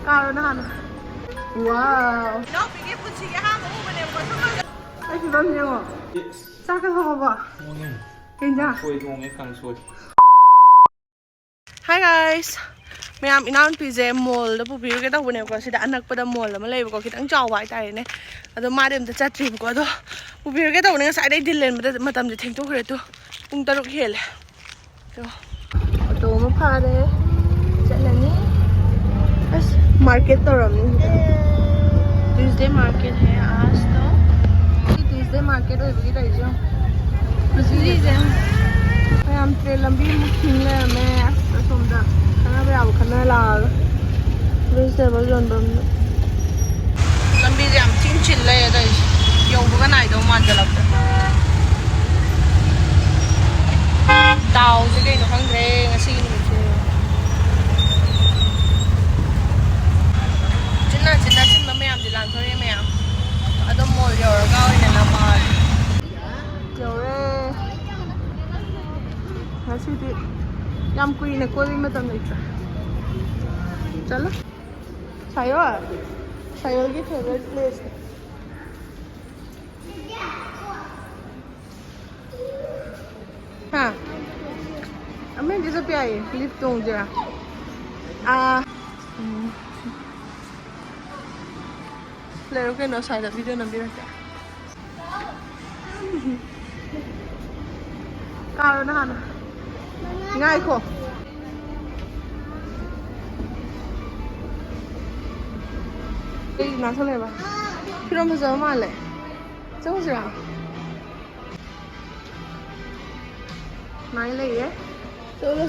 Karo na hana. Wow. Enaopi ke punsi ke ha mo ba ne ko sama. Ai ki bam je mo. Sa ka ho ba. Kenja. Hi guys. Mayam Enaopi je mall da pupi ke ta bune ko sida anak pada mall ma lei ko kitang chaw wa tai ne. Ado ma dem ta chatri ko do. Pupi ke ta bune sa dai dilen matam je theng to khre to. Pung taruk hel. To. Auto ma phare. Chalani. Bas market to ram ni. Tuesday market है आज तो Tuesday market हो गई रही जो कुछ ही है मैं हम ट्रेन लंबी मुख्य ले मैं तो सुनता खाना पे आओ खाना लाग vegetable जोन बम लंबी से हम तीन चिल्ले है तो यो बुका ना इधर मान चला दाव से कहीं तो खंघ्रे ngasi ni Cina cina mayam di lang sorry mayam. Ado mall yo ga oi na naman. Yo re. Ngasi di yam kui na ko rin matam na Chalo. Sayo ah. Sayo ki favorite place. Ha. Amen di sa piyay. Clip tong dira. Lero que no sale video no mira acá. Karo na hana. Ngai ko. Ei, na sale ba. Pero mo sa male. Sao sira? Nai le ye. Solo.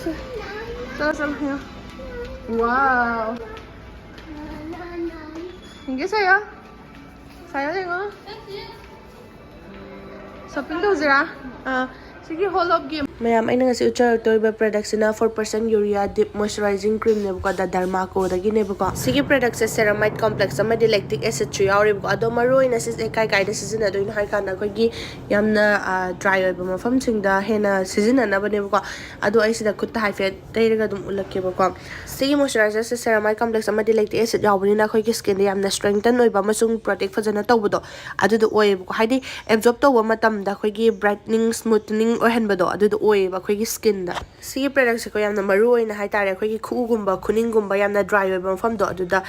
Wow. Hingi saya. Saya tengok. Shopping tu zira. Sige whole of game. Mayam aina ngasi uchar toiba products na 4% urea deep moisturizing cream ne buka da derma ko da gi ne buka. Sige products ceramide complex ama lactic acid chu yauri buka ado maroi na sis kai kai da season ado in har kana ko gi yamna dry oiba mafam sing da hena season na ba ne buka ado ai sida kutta hai fet dai ga dum ulakke buka. Sige moisturizer ceramide complex ama lactic acid yauri na ko gi skin da yamna strengthen oiba masung protect fajana tawbudo adu do oi buka haidi absorb tawa matam da ko gi brightening smoothing oihan bado adu oiba khoi skin da si product se ko yamna maru oina hai tare khoi khu gumba khuning gumba yamna dry oiba mafam do adu da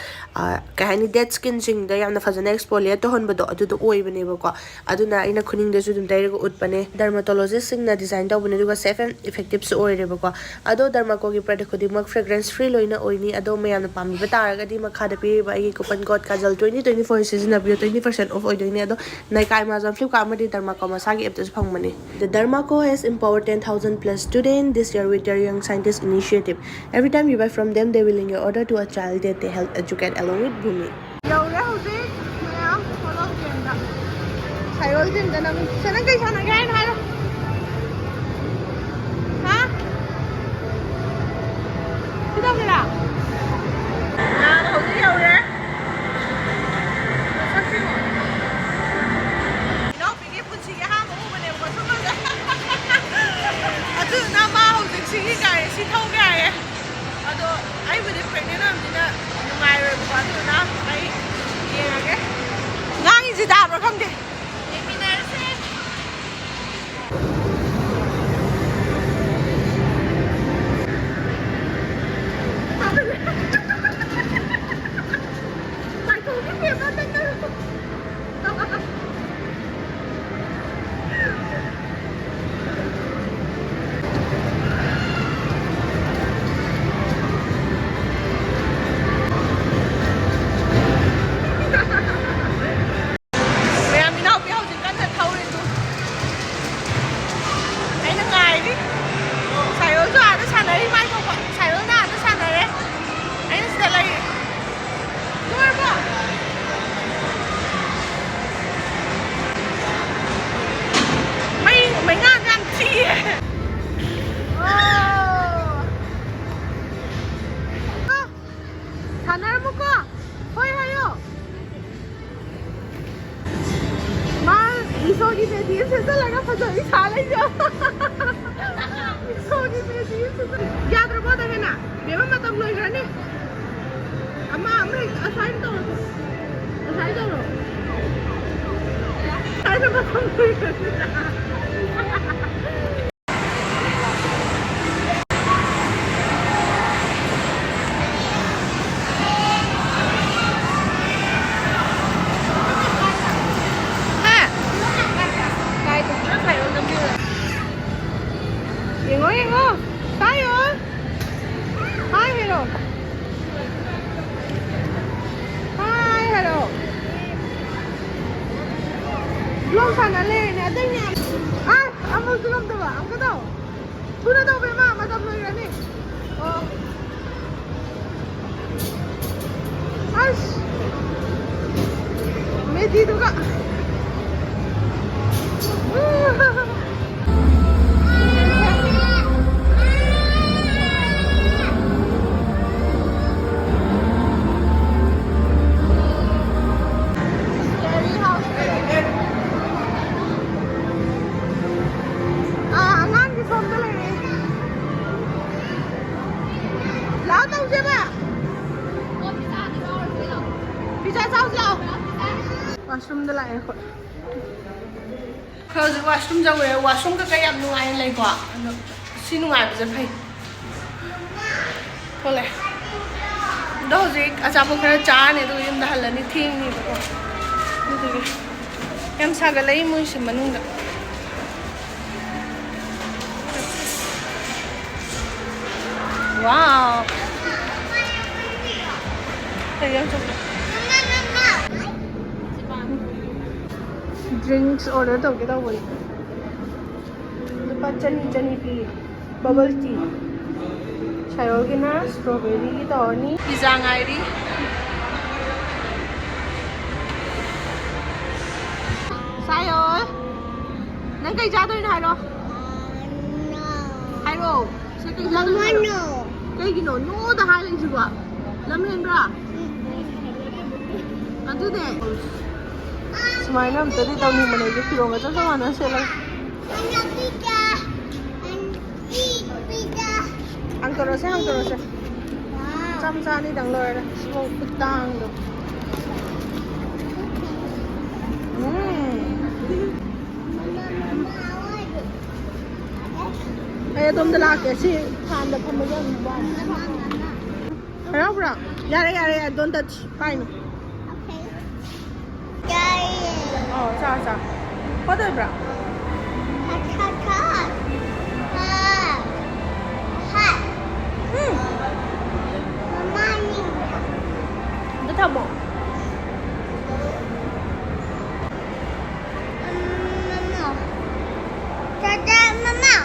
ka hani dead skin sing da yamna fajana exfoliate to hon bado adu do oiba ne ba ko aduna ina khuning da su dum dai go utpane dermatologist sing na design da bune du safe and effective su oire ba ko ado dermaco gi product khodi mak fragrance free loina oini ado me yamna pam ba taraga di makha da pi ba gi coupon code kajal 2024 season na 20% off oidoi ado Nike Amazon Flipkart ma di dermaco ma sagi app phang mani the dermaco has empowered 10,000 plus students this year with their Young Scientist initiative. Every time you buy from them, they will link your order to a child that they help educate along with Bhumi. Yo, Sige guys, si thâu gài ấy. Ado, ai vừa đi pregnant nam dina, nungai rồi bukan tu na, ai iya ke? Ngang gì đã rồi không đi? Sogi medium से लगा फसोगी साले जो सोगी medium से याद रखो तो है ना बेवा मतलब लोग रहने अम्मा हमरे Yengo, tayo. Hi, hello. Hi, hello. Belum sana le, ni ada ni. Ah, amu belum tu ba? Amu tahu. Sudah tahu memang macam mana ni. Oh. Ash. Medi tu kak. Washroom da lại khoi. Khơi washroom ra rồi, washroom cái em nuôi anh lấy quả. Xin nuôi bây giờ phải. Thôi lại. Đâu gì, acha po khara cha ne, tôi em đã hal ni thing ni ba. Em sa cái lấy mua xin manung da. Wow. Thấy em chụp. Drinks order tau ke tau boleh. Lupa chani pi, bubble tea. Sayur kena strawberry kita ni. Pizza ngai di. Sayur. Nang kai ja doi na hai ro. Hai ro. Sai kai ja doi no. Kai gi no no da hai lang ji ba. Lam hen bra. Adu de. Sumai nam tadi tahu ni mana je kilo ngata sama mana sela. Angkor se. Samsa ni dang lor dah. Semua petang tu. Ayah tuh dah laki sih, kan dah pembagian buat. Ayah bro, ya, don't touch, fine. Oh, sa. What is bro? Nó thơm không? Mama.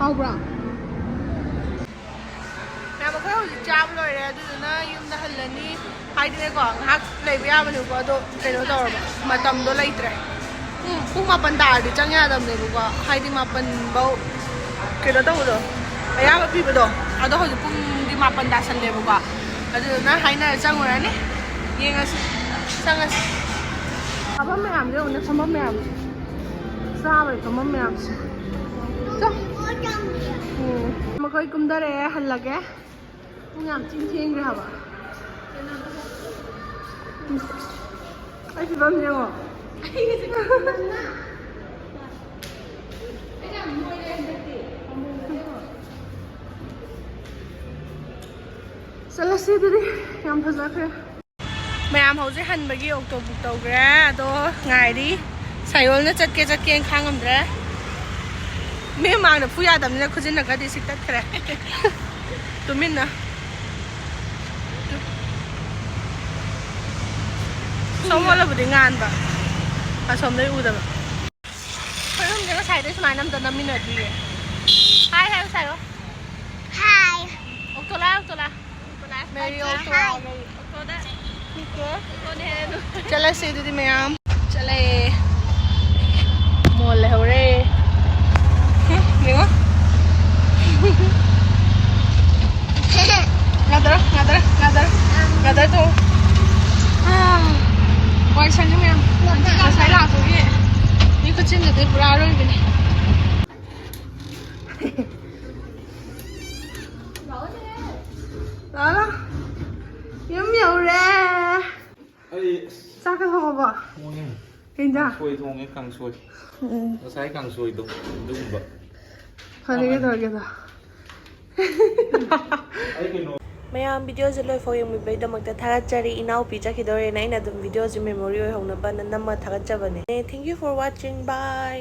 How bro? Nè mà cái hồi chạm rồi nè, tôi nó yum đã hình lên đi hai đứa con hát lấy bây giờ mình có đồ cái nó đồ mà tầm đồ lấy tre. Cũng mà phần đà thì chẳng nhá tầm này cũng có hai đứa mà phần bao cái đó đâu rồi. Bây giờ bị đồ, ở đó hồi cũng đi mà phần đà sân này cũng có. Ở đây nó hai này chẳng rồi nè, nghe nghe chẳng nghe. Apa mềm chứ, nó không mềm. Sao vậy không mềm? Sao? Mà coi cũng đã để hành là cái không làm chim thiên rồi hả bà? Ai chỉ bấm nhau à? Salah sih tadi yang pasal ke. Mẹ hầu sẽ hành bagi ô tô bục tàu ra, đó ngày đi, xài ôn nó chặt kia khang âm ra. Mẹ mang được phu ya đầm nên khó tin là cái gì xịt tắt kẹt. Tụi mình nè. Xong rồi là bữa ngan ba. À xong đấy u đầm. Thôi hôm nay nó xài đấy mà 5 minute đi. Hai xài không? Hai. Ô tô la. Mary ô tô đó. Chale से दीदी मैं आम चले मोल हो रे देखो ngadar tuh ꯋꯥꯏ ꯁꯪꯉꯦ ꯃꯌꯥꯝ ꯉꯁꯥꯏ ꯂꯥꯛꯄꯒꯤ ꯃꯤ ꯈꯨꯠꯆꯤꯟꯗꯨꯗꯤ ꯄꯨꯔꯥ ꯑꯔꯣꯏꯕꯤꯅꯤ ꯂꯥꯛꯑꯣ ꯌꯨꯝ ꯌꯧꯔꯦ ꯆꯥꯛꯀ ꯊꯣꯡꯉꯕꯣ ꯀꯩꯟꯖꯥꯡ ꯀꯥꯡꯁꯣꯏ ꯊꯣꯡꯉꯦ ꯀꯥꯡꯁꯣꯏ ꯉꯁꯥꯏ ꯀꯥꯡꯁꯣꯏꯗꯣ ꯑꯗꯨꯒꯨꯝꯕ ꯐꯔꯦ ꯀꯩꯗꯧꯔꯒꯦꯗ ꯃꯌꯥꯝ ꯚꯤꯗꯤꯑꯣꯁꯦ ꯂꯣꯏꯐꯥꯎ ꯌꯦꯡꯕꯤꯕꯩꯗꯃꯛꯇ ꯊꯥꯒꯠꯆꯔꯤ ꯏꯅꯥꯎꯄꯤ ꯆꯠꯈꯤꯗꯧꯔꯦꯅ ꯑꯩꯅ ꯑꯗꯨꯝ ꯚꯤꯗꯤꯑꯣꯁꯦ ꯃꯦꯃꯣꯔꯤ ꯑꯣꯏꯍꯧꯅꯕ ꯅꯝꯃ ꯊꯥꯒꯠꯆꯕꯅꯦ thank you for watching by